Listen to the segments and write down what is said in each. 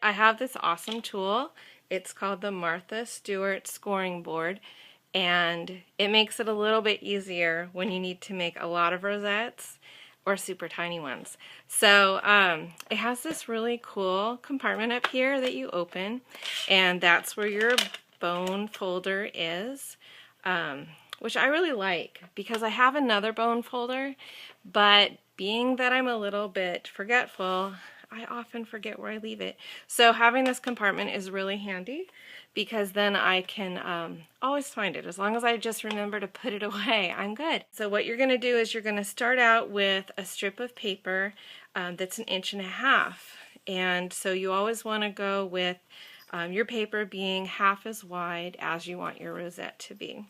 I have this awesome tool. It's called the Martha Stewart Scoring Board, and it makes it a little bit easier when you need to make a lot of rosettes or super tiny ones. So it has this really cool compartment up here that you open, and that's where your bone folder is, which I really like because I have another bone folder, but being that I'm a little bit forgetful, I often forget where I leave it. So having this compartment is really handy because then I can always find it. As long as I just remember to put it away, I'm good. So what you're going to do is you're going to start out with a strip of paper that's 1.5 inches. And so you always want to go with your paper being half as wide as you want your rosette to be.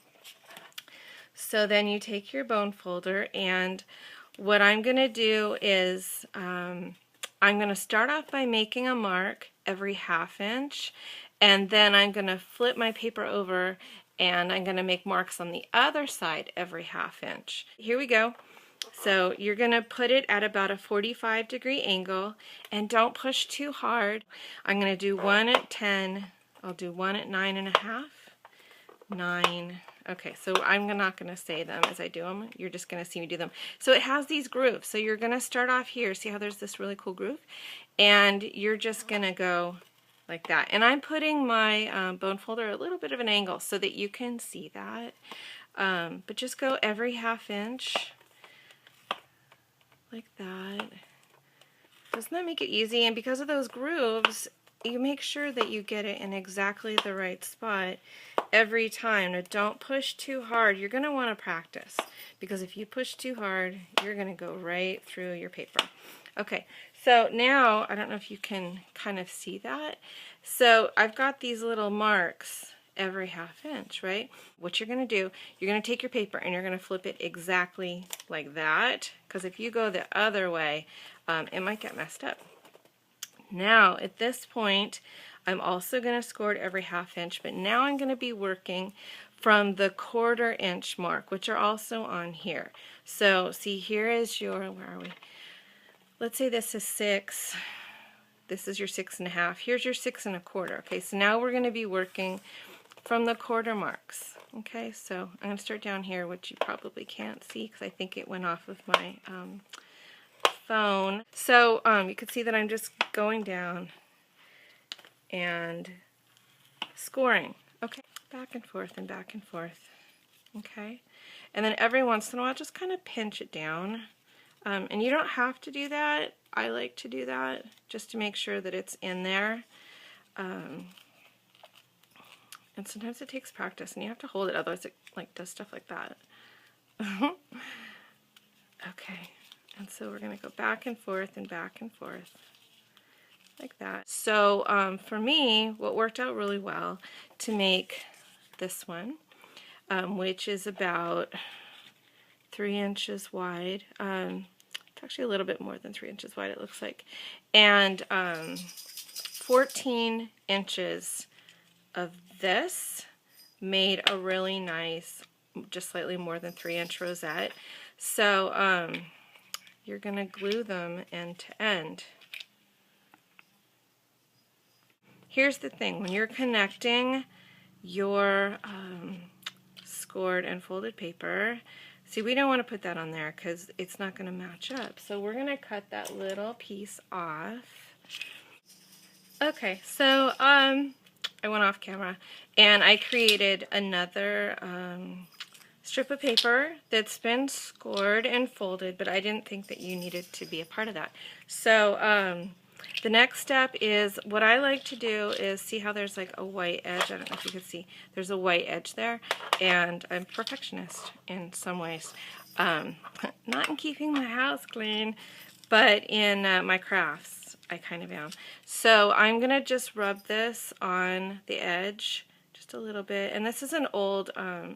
So then you take your bone folder, and what I'm going to do is I'm going to start off by making a mark every 1/2 inch, and then I'm going to flip my paper over and I'm going to make marks on the other side every 1/2 inch. Here we go. So you're going to put it at about a 45-degree angle, and don't push too hard. I'm going to do one at 10. I'll do one at 9.5. 9. Okay, so I'm not going to say them as I do them. You're just going to see me do them. So it has these grooves. So you're going to start off here. See how there's this really cool groove? And you're just going to go like that. And I'm putting my bone folder a little bit of an angle so that you can see that. But just go every 1/2 inch like that. Doesn't that make it easy? And because of those grooves, you make sure that you get it in exactly the right spot every time. Now, don't push too hard. You're going to want to practice, because if you push too hard, you're going to go right through your paper. Okay, so now, I don't know if you can kind of see that. So I've got these little marks every 1/2 inch, right? What you're going to do, you're going to take your paper and you're going to flip it exactly like that, because if you go the other way, it might get messed up. Now, at this point, I'm also going to score it every 1/2 inch, but now I'm going to be working from the 1/4 inch mark, which are also on here. So, see, here is your, where are we? Let's say this is 6. This is your 6.5. Here's your 6 1/4. Okay, so now we're going to be working from the 1/4 marks. Okay, so I'm going to start down here, which you probably can't see because I think it went off of my phone. So you can see that I'm just going down and scoring. Okay, back and forth and back and forth. Okay, and then every once in a while just kind of pinch it down. And you don't have to do that. I like to do that just to make sure that it's in there. And sometimes it takes practice and you have to hold it, otherwise it does stuff like that. Okay, and so we're going to go back and forth and back and forth like that. So for me, what worked out really well to make this one, which is about 3 inches wide. It's actually a little bit more than 3 inches wide, it looks like. And 14 inches of this made a really nice, just slightly more than 3 inch rosette. So you're going to glue them end to end. Here's the thing, when you're connecting your scored and folded paper, see, we don't want to put that on there because it's not going to match up. So we're going to cut that little piece off. Okay, so I went off camera and I created another strip of paper that's been scored and folded, but I didn't think that you needed to be a part of that. So the next step is, what I like to do is, see how there's like a white edge? I don't know if you can see. There's a white edge there, and I'm a perfectionist in some ways. Not in keeping my house clean, but in my crafts, I kind of am. So I'm going to just rub this on the edge just a little bit. And this is an old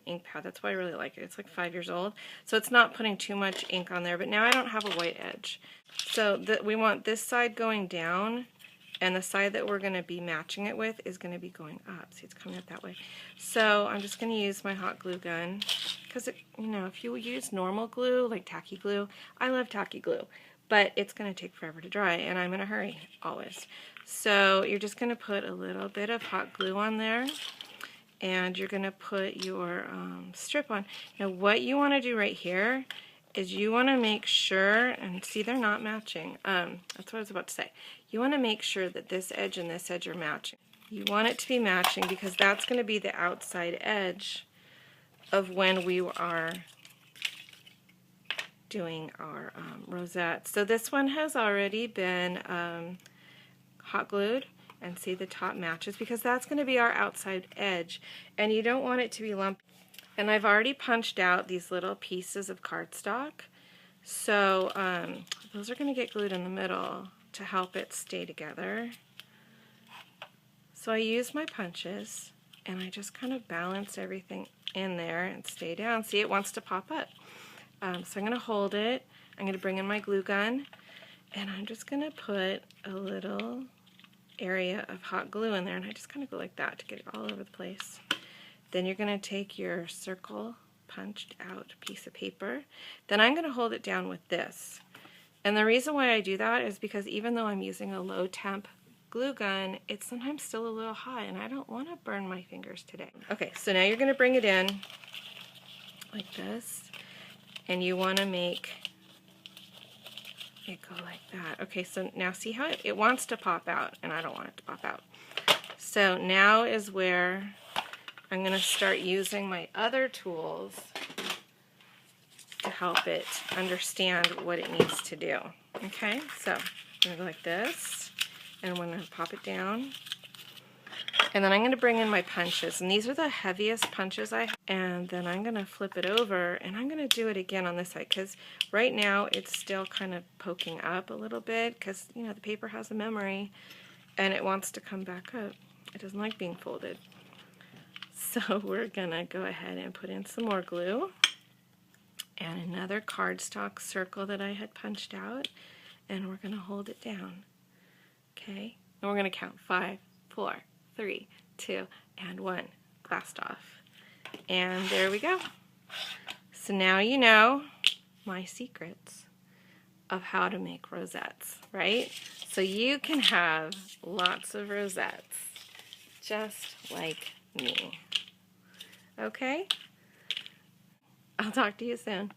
ink pad. That's why I really like it. It's like 5 years old. So it's not putting too much ink on there. But now I don't have a white edge. So we want this side going down, and the side that we're going to be matching it with is going to be going up. See, it's coming up that way. So I'm just going to use my hot glue gun, because, you know, if you use normal glue, like tacky glue, I love tacky glue, but it's going to take forever to dry, and I'm in a hurry always. So you're just going to put a little bit of hot glue on there, and you're going to put your strip on. Now what you want to do right here is you want to make sure, and see they're not matching, that's what I was about to say. You want to make sure that this edge and this edge are matching. You want it to be matching because that's going to be the outside edge of when we are doing our rosette. So this one has already been hot glued, and see the top matches because that's going to be our outside edge, and you don't want it to be lumpy. And I've already punched out these little pieces of cardstock, so those are going to get glued in the middle to help it stay together. So I use my punches and I just kind of balance everything in there and stay down. See, it wants to pop up. So I'm going to hold it, I'm going to bring in my glue gun, and I'm just going to put a little area of hot glue in there, and I just kind of go like that to get it all over the place. Then you're going to take your circle punched out piece of paper. Then I'm going to hold it down with this. And the reason why I do that is because even though I'm using a low temp glue gun, it's sometimes still a little hot, and I don't want to burn my fingers today. Okay, so now you're going to bring it in like this, and you want to make it go like that. Okay, so now see how it wants to pop out, and I don't want it to pop out. So now is where I'm going to start using my other tools to help it understand what it needs to do. Okay, so I'm going to go like this, and I'm going to pop it down. And then I'm going to bring in my punches, and these are the heaviest punches I have. And then I'm going to flip it over, and I'm going to do it again on this side, because right now it's still kind of poking up a little bit, because, you know, the paper has a memory, and it wants to come back up. It doesn't like being folded. So we're going to go ahead and put in some more glue, and another cardstock circle that I had punched out, and we're going to hold it down. Okay, and we're going to count 5, 4, 3, 2, and 1. Glassed off. And there we go. So now you know my secrets of how to make rosettes, right? So you can have lots of rosettes, just like me. Okay? I'll talk to you soon.